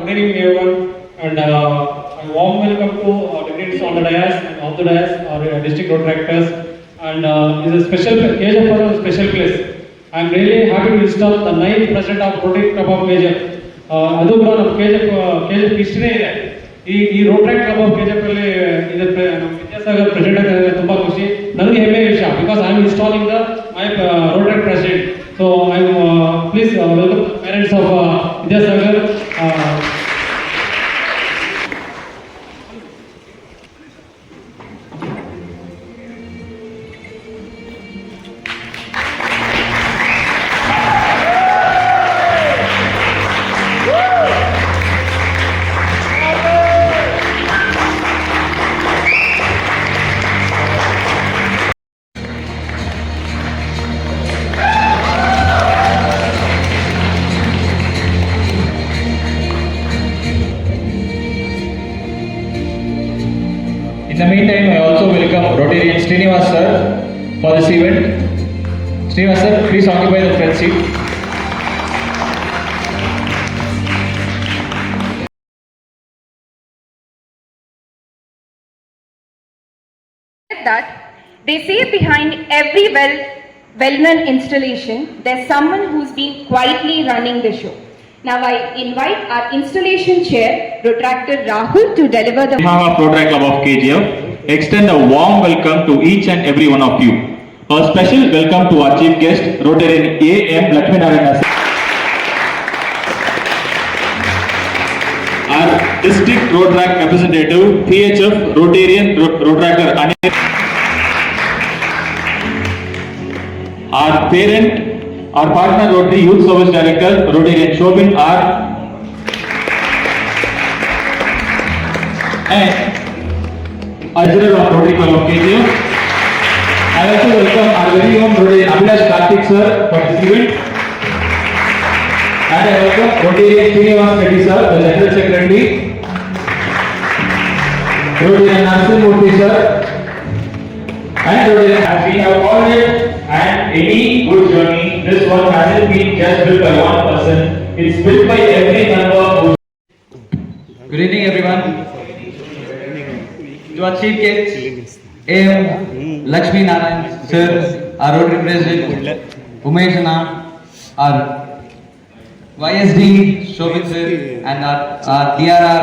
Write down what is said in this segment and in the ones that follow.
good evening everyone, and a warm welcome to dignitaries on the dais and off the dais, our district road directors, and is a special occasion for a special place. I am really happy to install the 9th president of Rotary Club of KGF. ಅದು ಕೂಡ ನಮ್ಮ KGF ಹಿಸ್ಟ್ರಿನೇ ಇದೆ. ಈ Rotary club of KGF ಅಲ್ಲಿ ನಮ್ಮ Vidyasagar president ಆಗಿದ್ದಾರೆ. ತುಂಬಾ ಖುಷಿ, ನನಗೆ ಹೆಮ್ಮೆ ವಿಷಯ, because I am installing the my Rotary president. So I please welcome parents of Vidyasagar. In the meantime, I also welcome Rotarian Srinivas sir for this event. Srinivas sir, please occupy the front seat. That they say behind every well-known installation, there's someone who's been quietly running the show. Now I invite our installation chair, Protractor Rahul, to deliver the... On behalf of Rotary Club of KGF, extend a warm welcome to each and every one of you. A special welcome to our chief guest, Rotarian A.M. Lakshminarayan. Our district road track representative, PHF Rotarian road tracker Anil. Our parent, our partner Rotary Youth Service Director, Rotarian Shobin R. And Ajra of Rotary Club of KGF. I also welcome our very own Rotarian Abhilash Karthik sir for this event. And I welcome Rotarian Srinivas Reddy sir, the General Secretary. Rotarian Narsin Murthy sir. And Rotarian, as we have called it, and any good journey, this one hasn't been just built by one person, it's built by every member who... Good evening, everyone. To our chief guests, A.M. Lakshminarayan sir, our Rotary President, Umesh Anna, our YSD Shobit sir, and our DRR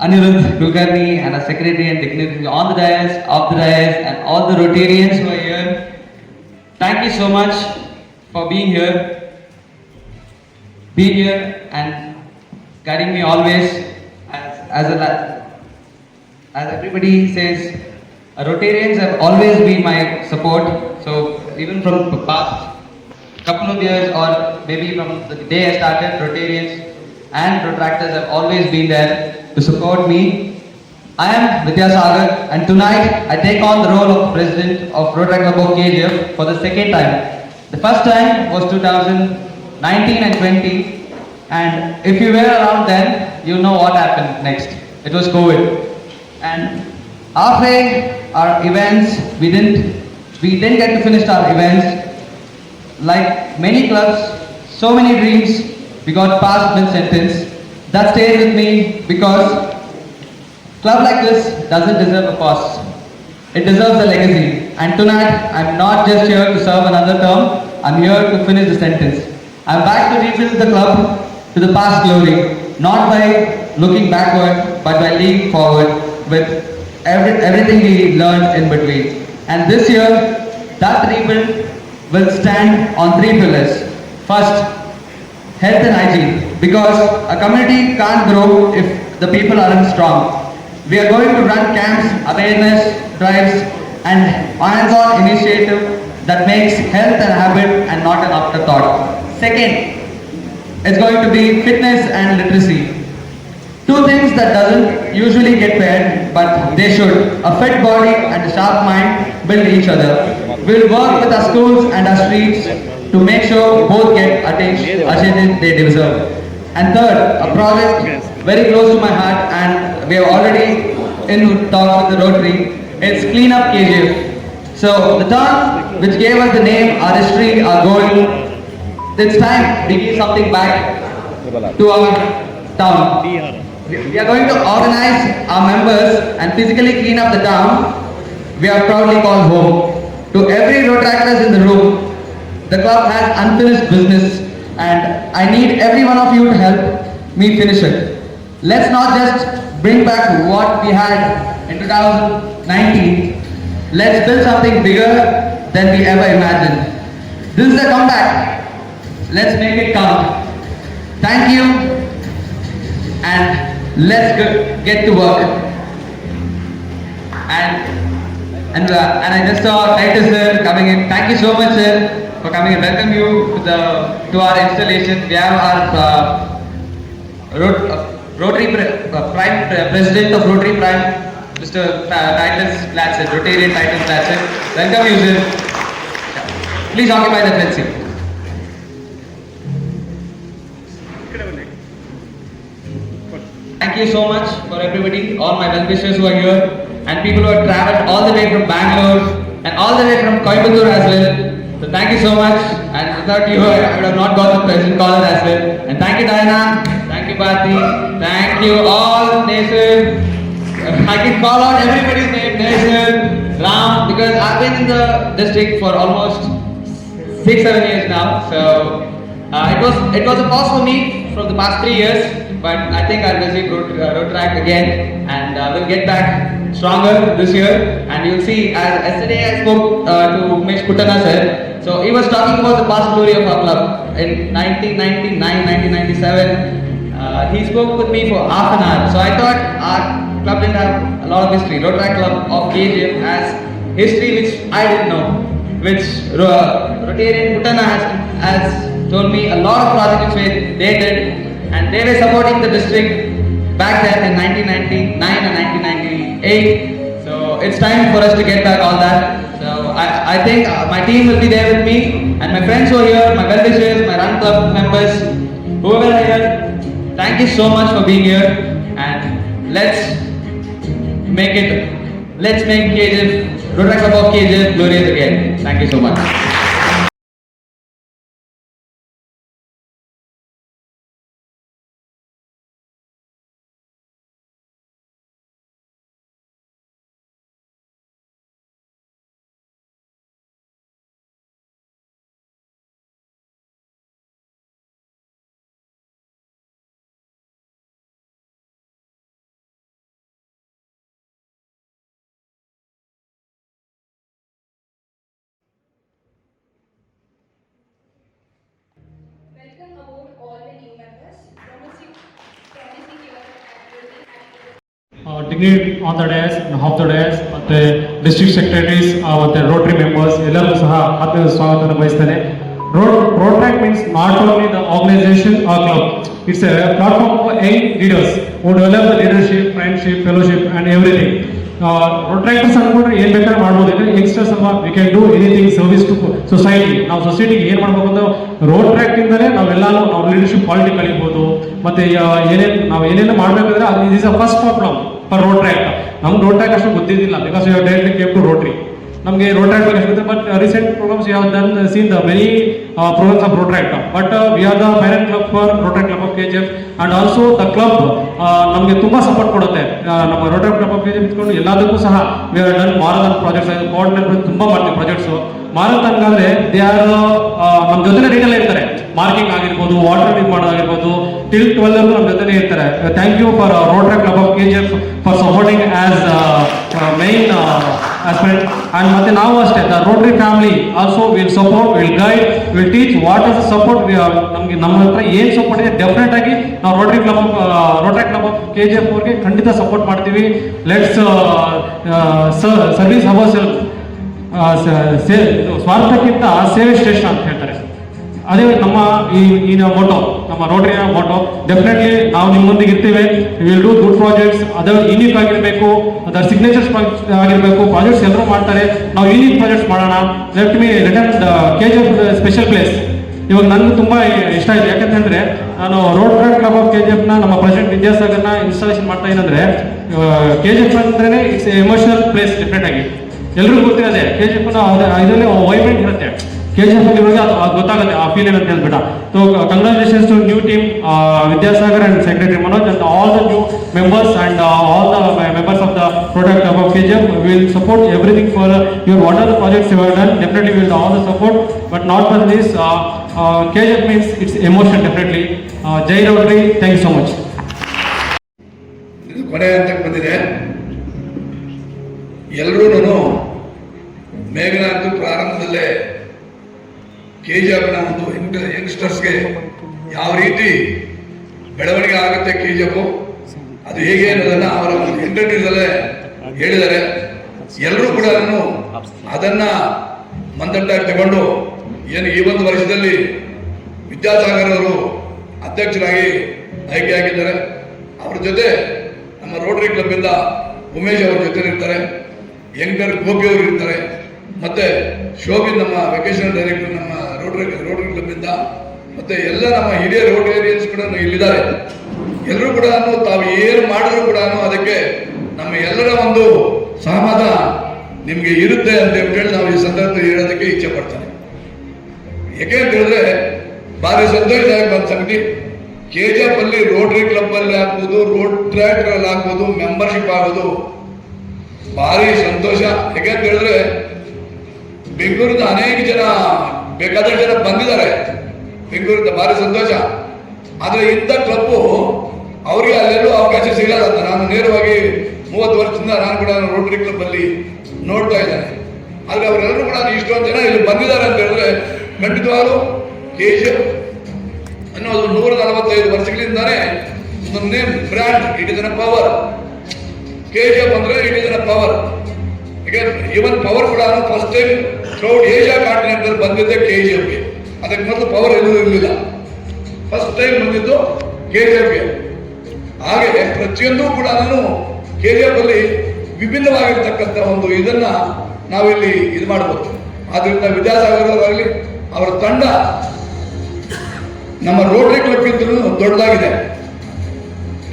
Anirudh Kulkarni, and our secretary and dignitaries on the dais, off the dais, and all the Rotarians who are here. Thank you so much for being here and guiding me always. As everybody says, Rotarians have always been my support. So even from the past couple of years, or maybe from the day I started, Rotarians and Protractors have always been there to support me. I am Vidyasagar, and tonight I take on the role of President of Rotary Club of KGF for the second time. The first time was 2019 and 20, and if you were around then, you know what happened next. It was COVID, and after our events, we didn't get to finish our events. Like many clubs, so many dreams, we got passed mid-sentence. That stayed with me because club like this doesn't deserve a pause. It deserves a legacy. And tonight, I'm not just here to serve another term, I'm here to finish the sentence. I'm back to rebuild the club to the past glory, not by looking backward, but by leaning forward with everything we learned in between. And this year, that rebuild will stand on 3 pillars. First, health and hygiene, because a community can't grow if the people aren't strong. We are going to run camps, awareness drives, and hands-on initiative that makes health an habit and not an afterthought. Second, it's going to be fitness and literacy. Two things that doesn't usually get paired, but they should. A fit body and a sharp mind build each other. We'll work with our schools and our streets to make sure both get attention they deserve. And third, a project very close to my heart, and we are already in talks with the Rotary. It's Clean Up KGF. So the town which gave us the name, our history, our goal, it's time we give something back to our town. We are going to organize our members and physically clean up the town we are proudly called home. To every Rotaractors in the room, the club has unfinished business and I need every one of you to help me finish it. Let's not just bring back what we had in 2019. Let's build something bigger than we ever imagined. This is a comeback. Let's make it count. Thank you and let's get to work. And I just saw Titus sir coming in. Thank you so much sir for coming in. Welcome you to our installation. We have our Rotary Prime President of Rotary Prime, Mr. Titus Platson, Rotarian Titus Platson. Welcome you sir. Please occupy the front seat. Thank you so much for everybody, all my well-wishers who are here and people who have travelled all the way from Bangalore and all the way from Coimbatore as well. So thank you so much and without you I would have not got the present caller as well. And thank you Diana, thank you Bharti, thank you all Nathan. I can call out everybody's name, Nathan, Ram, because I've been in the district for almost 6-7 years now. So it was a pause for me from the past 3 years. But I think I'll visit road track again and we'll get back stronger this year. And you'll see, yesterday I spoke to Umesh Putana sir. So he was talking about the past glory of our club. In 1999, 1997, he spoke with me for half an hour. So I thought our club didn't have a lot of history. Road Track Club of KGF has history which I didn't know. Which Rotarian Putana has told me a lot of projects which they did. And they were supporting the district back then in 1999 and 1998. So it's time for us to get back all that. So I think my team will be there with me and my friends who are here, my well-wishers, my run club members, whoever are here. Thank you so much for being here and let's make KGF, Road Track Club of KGF glorious again. Thank you so much. Welcome aboard all the new members. Promising here at Dignity on the dais and half the dais ಮತ್ತೆ district secretaries ಮತ್ತೆ Rotary members ಎಲ್ಲರೂ ಸಹ ಆತ್ಮೀಯ ಸ್ವಾಗತವನ್ನು ಬಯಸ್ತೇನೆ. Road Track means not only the organization or club, it's a platform for young leaders who develop the leadership, friendship, fellowship and everything. Rotaractors ಅನ್ಕೊಂಡ್ರೆ ಏನ್ ಬೇಕಾದ್ರೂ ಮಾಡ್ಬೋದು. ಯಂಗ್ಸ್ಟರ್ಸ್ ಅಲ್ವಾ, we can do anything service to society. ನಾವು ಸೊಸೈಟಿಗೆ ಏನ್ ಮಾಡ್ಬೇಕು ಅಂದ್ರೆ ರೋಡ್ ಟ್ರ್ಯಾಕ್ ಇಂದಲೇ ನಾವೆಲ್ಲಾನು ನಾವು ಲೀಡರ್ಶಿಪ್ ಕ್ವಾಲಿಟಿ ಕಲಿಬಹುದು. ಮತ್ತೆ ಏನೇನು ಮಾಡ್ಬೇಕಂದ್ರೆ ಅದು is a first problem for Rotaract. ನಮ್ಗೆ ರೋಡ್ ಟ್ರ್ಯಾಕ್ ಅಷ್ಟು ಗೊತ್ತಿದ್ದಿಲ್ಲ because you directly came to Rotary. ನಮಗೆ ರೋಡ್ ಟ್ರ್ಯಾಕ್ ಬಗ್ಗೆ ಅಷ್ಟು but recent programs you have done seen the many programs of Rotaract. But we are the parent club for Rotaract club of KGF and also the club ನಮಗೆ ತುಂಬಾ support ಕೊಡುತ್ತೆ. ನಮ್ಮ Rotaract club of KGF ಇಟ್ಕೊಂಡು ಎಲ್ಲದಕ್ಕೂ ಸಹ we are done ಮಾರಥಾನ್ projects coordinate ತುಂಬಾ ಮಾಡ್ತೀವಿ projects. ಮಾರಥಾನ್ ಅಂದ್ರೆ ದೇ ಆರ್ ನಮ್ಮ ಜೊತೆ ರೀಟಲ್ಲಿ ಇರ್ತಾರೆ. ಮಾರ್ಕಿಂಗ್ ಆಗಿರ್ಬೋದು, ವಾಟರ್ ಯೂಸ್ ಮಾಡೋದಾಗಿರ್ಬೋದು, ಟಿಲ್ 12 ನಮ್ಮ ಜೊತೆ ಇರ್ತಾರೆ. Thank you for Rotaract club of KGF for supporting as mine aspirant. And ಮತ್ತೆ ನಾವು ಅಷ್ಟೇ the Rotary family also will support, will guide, will teach what is the support. ನಮಗೆ ನಮ್ಮ ಹತ್ರ ಏನು ಸಪೋರ್ಟ್ ಇದೆ ಡೆಫಿನೆಟ್ ಆಗಿ ನಾವು ರೋಟರಿ ಕ್ಲಬ್ ಆಫ್ KGF ಅವ್ರಿಗೆ ಖಂಡಿತ ಸಪೋರ್ಟ್ ಮಾಡ್ತೀವಿ. Let's service our self. ಸ್ವಾರ್ಥಕ್ಕಿಂತ ಸೇವೆ ಶ್ರೇಷ್ಠ ಅಂತ ಹೇಳ್ತಾರೆ. ಅದೇ ನಮ್ಮ ಈ ಮೋಟೋ, ನಮ್ಮ ರೋಟರಿಯ ಮೋಟೋ. ಡೆಫಿನೆಟ್ಲಿ ನಾವು ನಿಮ್ಮೊಂದಿಗೆ ಇರ್ತೀವಿ. Will do good projects. ಅದು ಯೂನಿಕ್ ಆಗಿರಬೇಕು, ಅದರ ಸಿಗ್ನೇಚರ್ಸ್ ಆಗಿರಬೇಕು. ಪ್ರಾಜೆಕ್ಟ್ಸ್ ಎಲ್ಲರೂ ಮಾಡ್ತಾರೆ, ನಾವು ಯೂನಿಕ್ ಪ್ರಾಜೆಕ್ಟ್ಸ್ ಮಾಡೋಣ. Let KGF special place. ಇವಾಗ ನನಗೆ ತುಂಬ ಇಷ್ಟ ಇದೆ. ಯಾಕಂತಂದ್ರೆ ನಾನು road track club of KGF ನಮ್ಮ ಪ್ರೆಸಿಡೆಂಟ್ ವಿದ್ಯಾಸಾಗರ್ನ ಇನ್ಸ್ಟಾಲೇಷನ್ ಮಾಡ್ತಾ ಏನಂದ್ರೆ KGF ಅಂದ್ರೆ ಇಟ್ಸ್ ಎಮೋಷನಲ್ ಪ್ಲೇಸ್. ಡೆಫಿನೆಟ್ ಆಗಿ ಎಲ್ರಿಗೂ ಗೊತ್ತಿರೋದೆ KGF ಇದರಲ್ಲಿ ವೈಬ್ರೆಂಟ್ ಇರುತ್ತೆ. KGF ಅಲ್ಲಿ ಇವಾಗ ಅದು ಗೊತ್ತಾಗುತ್ತೆ ಆ ಫೀಲ್ ಏನಂತ ಹೇಳ್ಬಿಟ್ಟು. So congratulations to new team Vidyasagar and secretary Manoj and all the new members and all the members of the product of KGF. We will support everything for your whatever projects you have done. Definitely we will all the support, but not for this. KGF means it's emotion definitely. Jai Rotary, thank you so much. ಇದು ಕೊನೆ ಹಂತಕ್ಕೆ ಬಂದಿದೆ. ಎಲ್ಲರೂ ಮೇಘನಾ ಅಂತೂ ಪ್ರಾರಂಭದಲ್ಲೇ KGFನ ಒಂದು ಯಂಗ್ಸ್ಟರ್ಸ್ಗೆ ಯಾವ ರೀತಿ ಬೆಳವಣಿಗೆ ಆಗುತ್ತೆ KGF ಅದು ಹೇಗೆ ಅನ್ನೋದನ್ನ ಅವರ ಒಂದು ಇಂಟರ್ವ್ಯೂದಲ್ಲೇ ಹೇಳಿದ್ದಾರೆ. ಎಲ್ಲರೂ ಕೂಡ ಅದನ್ನ ಮಂದಟ್ಟಾಗಿ ತಗೊಂಡು ಏನು ಈ ಒಂದು ವರ್ಷದಲ್ಲಿ ವಿದ್ಯಾಸಾಗರ್ ಅವರು ಅಧ್ಯಕ್ಷರಾಗಿ ಆಯ್ಕೆಯಾಗಿದ್ದಾರೆ. ಅವ್ರ ಜೊತೆ ನಮ್ಮ ರೋಟರಿ ಕ್ಲಬ್ಬಿಂದ ಉಮೇಶ್ ಅವ್ರ ಜೊತೆ ಇರ್ತಾರೆ, ಯಂಗ್ಟರ್ ಗೋಪಿ ಅವರು ಇರ್ತಾರೆ, ಮತ್ತೆ ಶೋಭಿನ್ ನಮ್ಮ ವೆಕೇಶನ್ ಡೈರೆಕ್ಟರ್ ನಮ್ಮ ರೋಟರಿ ಕ್ಲಬ್ಬಿಂದ, ಮತ್ತೆ ಎಲ್ಲ ನಮ್ಮ ಹಿರಿಯ ರೋಟೇರಿಯನ್ಸ್ ಕೂಡ ಇಲ್ಲಿದ್ದಾರೆ. ಎಲ್ಲರೂ ಕೂಡ ತಾವು ಏನು ಮಾಡಿದ್ರು ಕೂಡ ಅದಕ್ಕೆ ನಮ್ಮ ಎಲ್ಲರ ಒಂದು ಸಹಮತ ನಿಮಗೆ ಇರುತ್ತೆ ಅಂತ ಹೇಳಿ ನಾವು ಈ ಸಂದರ್ಭದಲ್ಲಿ ಹೇಳೋದಕ್ಕೆ ಇಚ್ಛೆ ಪಡ್ತೇನೆ. ಯಾಕೆ ಅಂತ ಹೇಳಿದ್ರೆ ಭಾರಿ ಸಂತೋಷದಾಯಕ ಒಂದು ಸಂಗತಿ, KGF ಅಲ್ಲಿ ರೋಟರಿ ಕ್ಲಬ್ ಅಲ್ಲಿ ಆಗ್ಬೋದು, ರೋಡ್ ಟ್ರ್ಯಾಕ್ಟರ್ ಅಲ್ಲಿ ಆಗ್ಬೋದು, ಮೆಂಬರ್ಶಿಪ್ ಆಗೋದು ಭಾರಿ ಸಂತೋಷ. ಯಾಕೆ ಅಂತ ಹೇಳಿದ್ರೆ ಬೆಂಗಳೂರಿಂದ ಅನೇಕ ಜನ ಬೇಕಾದಷ್ಟು ಜನ ಬಂದಿದ್ದಾರೆ ಬೆಂಗಳೂರಿಂದ, ಭಾರಿ ಸಂತೋಷ. ಆದ್ರೆ ಇಂಥ ಕ್ಲಬ್ಬು ಅವರಿಗೆ ಅಲ್ಲೆಲ್ಲೂ ಅವಕಾಶ ಸಿಗಲ್ಲ ಅಂತ ನಾನು ನೇರವಾಗಿ 30 ವರ್ಷದಿಂದ ನಾನು ಕೂಡ ರೋಟರಿ ಕ್ಲಬ್ ಅಲ್ಲಿ ನೋಡ್ತಾ ಇದ್ದೇನೆ. ಆದ್ರೆ ಅವರೆಲ್ಲರೂ ಕೂಡ ಇಷ್ಟೊಂದು ಜನ ಇಲ್ಲಿ ಬಂದಿದ್ದಾರೆ ಅಂತ ಹೇಳಿದ್ರೆ ಖಂಡಿತವಾಗ್ಲೂ KGF ಅನ್ನೋದು 145 ವರ್ಷಗಳಿಂದಾನೇ ಒಂದು name brand, it is a power. KGF ಅಂದ್ರೆ it is a power. Even power ಕೂಡ first time throughout Asia continent ಬಂದಿದ್ದೆ KGFಗೆ. ಅದಕ್ಕೆ ಮೊದಲು ಪವರ್ ಎಲ್ಲೂ ಇರಲಿಲ್ಲ, ಫಸ್ಟ್ ಟೈಮ್ ಬಂದಿದ್ದು KGFಗೆ. ಹಾಗೆ ಪ್ರತಿಯೊಂದು ಕೂಡ KGF ಅಲ್ಲಿ ವಿಭಿನ್ನವಾಗಿರ್ತಕ್ಕಂಥ ಒಂದು ಇದನ್ನ ನಾವಿಲ್ಲಿ ಇದು ಮಾಡಬಹುದು. ಆದ್ರಿಂದ ವಿದ್ಯಾಸಾಗರ್ ಅವರಾಗಲಿ ಅವರ ತಂಡ ನಮ್ಮ ರೋಟರಿ ಕ್ಲಬ್ ಗಿಂತಲೂ ದೊಡ್ಡದಾಗಿದೆ.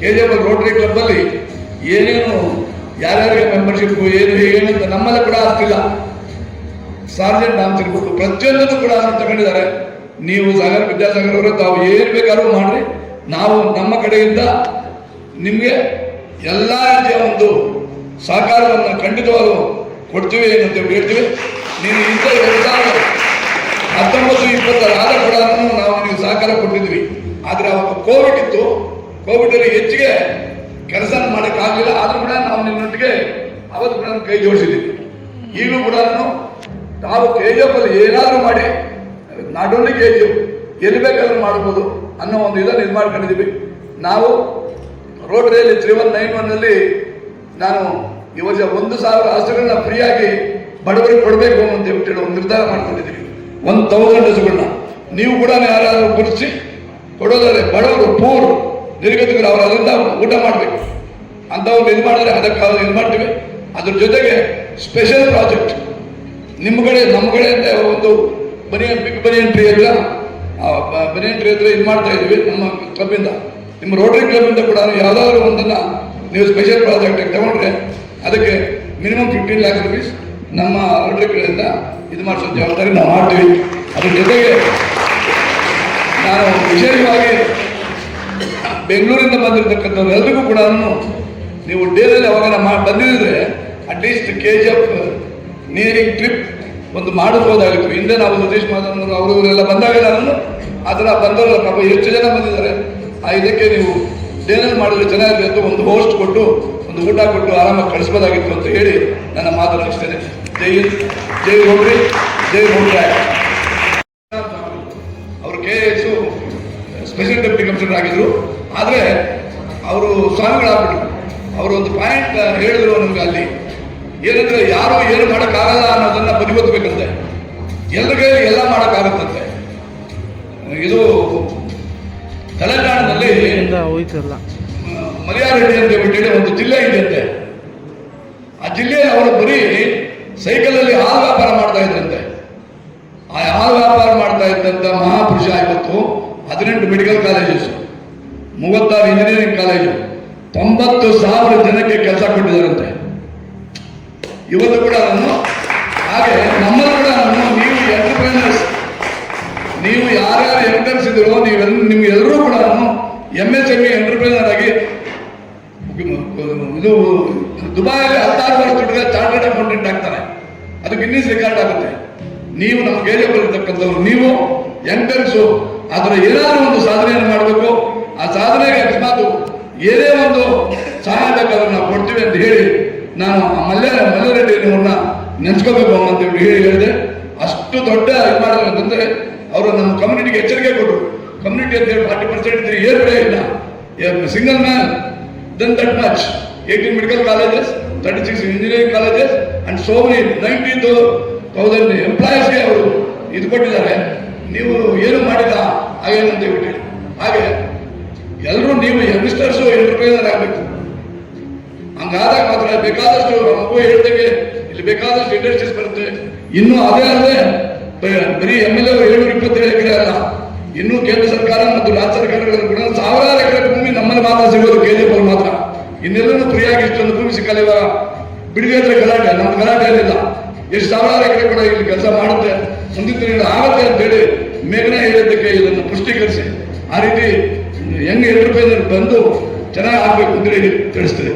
KGF ರೋಟರಿ ಕ್ಲಬ್ ಅಲ್ಲಿ ಏನೇನು ಯಾರ್ಯಾರಿಗೆ ಮೆಂಬರ್ಶಿಪ್ ಏನು ಏನಂತ ನಮ್ಮಲ್ಲಿ ಕೂಡ ಆಗ್ತಿಲ್ಲ. ಸಾರ್ಜೆಂಟ್ ನಾಮ್ಸ್ ಇರ್ಬೋದು, ಪ್ರತಿಯೊಂದನ್ನು ಕೂಡ ತಗೊಂಡಿದ್ದಾರೆ. ನೀವು ಸಾಗರ್ ವಿದ್ಯಾಸಾಗರ್ ಅವರು ತಾವು ಏನು ಬೇಕಾದ್ರೂ ಮಾಡ್ರಿ, ನಾವು ನಮ್ಮ ಕಡೆಯಿಂದ ನಿಮಗೆ ಎಲ್ಲ ರೀತಿಯ ಒಂದು ಸಹಕಾರವನ್ನು ಖಂಡಿತವಾಗೂ ಕೊಡ್ತೀವಿ ಅಂತ ಹೇಳ್ತೀವಿ. ನೀವು ಇಂಥ 2019-20 ಆದ ಕೂಡ ನಾವು ನೀವು ಸಹಕಾರ ಕೊಟ್ಟಿದ್ವಿ. ಆದರೆ ಅವಾಗ ಕೋವಿಡ್ ಇತ್ತು, ಕೋವಿಡ್ ಅಲ್ಲಿ ಹೆಚ್ಚಿಗೆ ಕೆಲಸ ಮಾಡೋಕ್ಕಾಗಲಿಲ್ಲ. ಆದ್ರೂ ಕೂಡ ನಾವು ನಿಮ್ಮೊಟ್ಟಿಗೆ ಅವತ್ತು ಕೂಡ ಕೈ ಜೋಡಿಸಿದ್ದೀವಿ. ಈಗಲೂ ಕೂಡ ನಾವು KGF ಅಲ್ಲಿ ಏನಾದರೂ ಮಾಡಿ ನಾಟ್ ಓನ್ಲಿ KGF ಎಲ್ಲಿ ಬೇಕಾದ್ರೂ ಮಾಡ್ಬೋದು ಅನ್ನೋ ಒಂದು ಇದನ್ನು ಇದು ಮಾಡ್ಕೊಂಡಿದ್ದೀವಿ. ನಾವು ರೋಟರಿಯಲ್ಲಿ 3191 ನಾನು ಈ ವರ್ಷ 1000 ಹಸುಗಳನ್ನ ಫ್ರೀಯಾಗಿ ಬಡವರಿಗೆ ಕೊಡಬೇಕು ಅಂತ ಹೇಳಿ ಒಂದು ನಿರ್ಧಾರ ಮಾಡ್ಕೊಂಡಿದ್ದೀವಿ. 1000 ಹಸುಗಳನ್ನ ನೀವು ಕೂಡ ಯಾರಾದರೂ ಗುರುತಿಸಿ ಕೊಡೋದಾದ್ರೆ ಬಡವರು ಪೂರ್ ನಿರ್ಗತಿಕರು ಅವರು ಅದರಿಂದ ಊಟ ಮಾಡಬೇಕು ಅಂತ ಒಂದು ಇದು ಮಾಡಿದ್ರೆ ಅದಕ್ಕೆ ಇದು ಮಾಡ್ತೀವಿ. ಅದ್ರ ಜೊತೆಗೆ ಸ್ಪೆಷಲ್ ಪ್ರಾಜೆಕ್ಟ್ ನಿಮ್ಮ ಕಡೆ ನಮ್ಮ ಕಡೆ ಅಂತ ಒಂದು ಬಿಗ್ ಬನಿಯನ್ ಟ್ರೀ ಹತ್ರ ಬನಿಯನ್ ಟ್ರೀ ಹತ್ರ ಇದು ಮಾಡ್ತಾ ಇದ್ವಿ ನಮ್ಮ ಕ್ಲಬ್ಬಿಂದ. ನಿಮ್ಮ ರೋಟರಿ ಕ್ಲಬ್ಬಿಂದ ಕೂಡ ಯಾವುದಾದ್ರೂ ಒಂದನ್ನು ನೀವು ಸ್ಪೆಷಲ್ ಪ್ರಾಜೆಕ್ಟ್ ತಗೊಂಡ್ರೆ ಅದಕ್ಕೆ ಮಿನಿಮಮ್ 15 lakhs rupees ನಮ್ಮ ರೋಟರಿ ಕಡೆಯಿಂದ ಇದು ಮಾಡಿಸೋ ಜವಾಬ್ದಾರಿ ನಾವು ಮಾಡ್ತೀವಿ. ಅದ್ರ ಜೊತೆಗೆ ನಾನು ವಿಶೇಷವಾಗಿ ಬೆಂಗಳೂರಿಂದ ಬಂದಿರತಕ್ಕಂಥವ್ರು ಎಲ್ರಿಗೂ ಕೂಡ ನೀವು ಡೇದಲ್ಲಿ ಅವಾಗ ಬಂದಿದ್ರೆ ಅಟ್ಲೀಸ್ಟ್ KGF ನಿಯರಿಂಗ್ ಟ್ರಿಪ್ ಒಂದು ಮಾಡಬಹುದಾಗಿತ್ತು. ಹಿಂದೆ ನಾವು ಸತೀಶ್ ಮಾಧವನವರು ಅವರು ಇವರೆಲ್ಲ ಬಂದಾಗ ನಾನು ಆ ಥರ ಬಂದವರ ಪಾಪ ಎಷ್ಟು ಜನ ಬಂದಿದ್ದಾರೆ. ಇದಕ್ಕೆ ನೀವು ಡೇನಲ್ಲಿ ಮಾಡಿದ್ರೆ ಚೆನ್ನಾಗಿರುತ್ತೆ, ಒಂದು ಹೋಸ್ಟ್ ಕೊಟ್ಟು ಒಂದು ಊಟ ಕೊಟ್ಟು ಆರಾಮಾಗಿ ಕಳಿಸ್ಬೋದಾಗಿತ್ತು ಅಂತ ಹೇಳಿ ನನ್ನ ಮಾತನ್ನು ಮುಗಿಸ್ತೇನೆ. ಜೈ ಹಿಂದ್, ಜೈ ರೋಟರಿ, ಜೈ ರೋಟರಿ ಆಕ್ಟ್. ಅವರು KS ಸ್ಪೆಷಲ್ ಡೆಪ್ಯೂಟಿ ಕಮಿಷನರ್ ಆಗಿದ್ರು. ಆದರೆ ಅವರು ಸ್ವಾಮಿಗಳಾಗ್ಬಿಟ್ರು. ಅವರು ಒಂದು ಪಾಯಿಂಟ್ ಹೇಳಿದ್ರು ನಮ್ಗೆ ಅಲ್ಲಿ, ಏನಂದ್ರೆ ಯಾರು ಏನು ಮಾಡೋಕ್ಕಾಗಲ್ಲ ಅನ್ನೋದನ್ನ ಬದಿಗೊತ್ತಬೇಕಂತೆ, ಎಲ್ರಿಗೆ ಎಲ್ಲ ಮಾಡೋಕ್ಕಾಗತ್ತಂತೆ. ಇದು ತೆಲಂಗಾಣದಲ್ಲಿ ಮಲಯಾರೆಡ್ಡಿ ಅಂತ ಹೇಳಿ ಒಂದು ಜಿಲ್ಲೆ ಇದೆಯಂತೆ. ಆ ಜಿಲ್ಲೆಯಲ್ಲಿ ಅವರು ಬರೀ ಸೈಕಲಲ್ಲಿ ಹಾಲು ವ್ಯಾಪಾರ ಮಾಡ್ತಾ ಇದ್ರಂತೆ. ಆ ಹಾಲು ವ್ಯಾಪಾರ ಮಾಡ್ತಾ ಇದ್ದಂಥ ಮಹಾಪುರುಷ ಇವತ್ತು 18 ಮೆಡಿಕಲ್ ಕಾಲೇಜಸ್, 36 ಇಂಜಿನಿಯರಿಂಗ್ ಕಾಲೇಜು, 90,000 ಜನಕ್ಕೆ ಕೆಲಸ ಕೊಟ್ಟಿದ್ದಾರಂತೆ. ಇವತ್ತು ಕೂಡ ಹಾಗೆ ನಮ್ಮಲ್ಲಿ ಕೂಡ ನೀವು ಎಂಟರ್ಪ್ರೈನರ್ಸ್ ನೀವು ಯಾರ್ಯಾರು ಎಂಟರ್ಸ್ ಇದ್ದೀರೋ ನಿಮ್ಗೆಲ್ಲರೂ ಕೂಡ MSME ಎಂಟರ್ಪ್ರೈನರ್ ಆಗಿ ಇದು ದುಬೈಯಲ್ಲಿ 16 ವರ್ಷ ದುಡ್ಡಿಗೆ ಚಾರ್ಟರ್ಡ್ ಅಕೌಂಟೆಂಟ್ ಆಗ್ತಾರೆ. ಅದು ಗಿನ್ನಿಸ್ ರೆಕಾರ್ಡ್ ಆಗುತ್ತೆ. ನೀವು ನಮ್ಮ KGF ಇರ್ತಕ್ಕಂಥವ್ರು, ನೀವು ಎಂಟರ್ಸು ಅದರ ಏನಾದರೂ ಒಂದು ಸಾಧನೆಯನ್ನು ಮಾಡಬೇಕು. ಆ ಸಾಧನೆಗೆ ಅಕಸ್ಮಾತ್ ಏನೇ ಒಂದು ಸಹಾಯ ಬೇಕಾದ್ರೆ ನಾವು ಕೊಡ್ತೀವಿ ಅಂತ ಹೇಳಿ ನಾನು ಮಲ್ಲಾರೆಡ್ಡಿ ಅವ್ರನ್ನ ನೆನೆಸ್ಕೋಬೇಕು ಅಂತ ಹೇಳಿದೆ. ಅಷ್ಟು ದೊಡ್ಡ ಇದು ಮಾಡೋದು ಅಂತಂದ್ರೆ ಅವರು ನಮ್ಮ ಕಮ್ಯುನಿಟಿಗೆ ಎಚ್ಚರಿಕೆ ಕೊಟ್ಟರು. ಕಮ್ಯುನಿಟಿ ಅಂತ ಹೇಳಿ 40% ಇದ್ರೆ ಏನು ಬೆಳೆ ಇಲ್ಲ. Single man done that much. 18 medical colleges, 36 engineering colleges and so many 90,000 ಎಂಪ್ಲಾಯೀಸ್ಗೆ ಅವರು ಇದು ಕೊಟ್ಟಿದ್ದಾರೆ. ನೀವು ಏನು ಮಾಡಿಲ್ಲ ಹಾಗೇನಂತ ಬಿಟ್ಟು ಹಾಗೆ ಎಲ್ಲರೂ ನೀವು ಯಂಗ್ಸ್ಟರ್ಸು ಎಂಟರ್ಪ್ರೈನರ್ ಆಗಬೇಕು. ಹಂಗಾದಾಗ ಮಾತ್ರ ಬೇಕಾದಷ್ಟು ಮಗು ಹೇಳ್ದಂಗೆ ಇಲ್ಲಿ ಬೇಕಾದಷ್ಟು ಇಂಡಸ್ಟ್ರೀಸ್ ಬರುತ್ತೆ. ಇನ್ನು ಅದೇ ಅಲ್ಲದೆ ಬರೀ MLA 727 ಎಕರೆ ಅಲ್ಲ, ಇನ್ನು ಕೇಂದ್ರ ಸರ್ಕಾರ ಮತ್ತು ರಾಜ್ಯ ಸರ್ಕಾರಗಳು ಕೂಡ ಸಾವಿರಾರು ಎಕರೆ ಭೂಮಿ ನಮ್ಮಲ್ಲಿ ಮಾತ್ರ ಸಿಗೋದು, KGF ಮಾತ್ರ. ಇನ್ನೆಲ್ಲರೂ ಫ್ರೀಯಾಗಿ ಇಷ್ಟೊಂದು ಭೂಮಿ ಸಿಕ್ಕಲ್ಲ. ಇವಾಗ ಬಿಡುಗಡೆ ಗಲಾಟೆ, ನಮ್ಮ ಗಲಾಟೆ ಏನಿಲ್ಲ. ಎಷ್ಟು ಸಾವಿರಾರು ಎಕರೆ ಕೂಡ ಇಲ್ಲಿ ಕೆಲಸ ಮಾಡುತ್ತೆ, ಮುಂದಿನ ದಿನಗಳು ಆಗುತ್ತೆ ಅಂತೇಳಿ ಮೇಘನ ಹೇಳಿದ್ದಕ್ಕೆ ಇದನ್ನು ಪುಷ್ಟೀಕರಿಸಿ ಆ ರೀತಿ ಯಂಗ್ ಎಂಟರ್ಪ್ರೈನರ್ ಬಂದು ಚೆನ್ನಾಗಿ ಆಗ್ಬೇಕು ಅಂತ ಹೇಳಿ ತಿಳಿಸ್ತೇನೆ.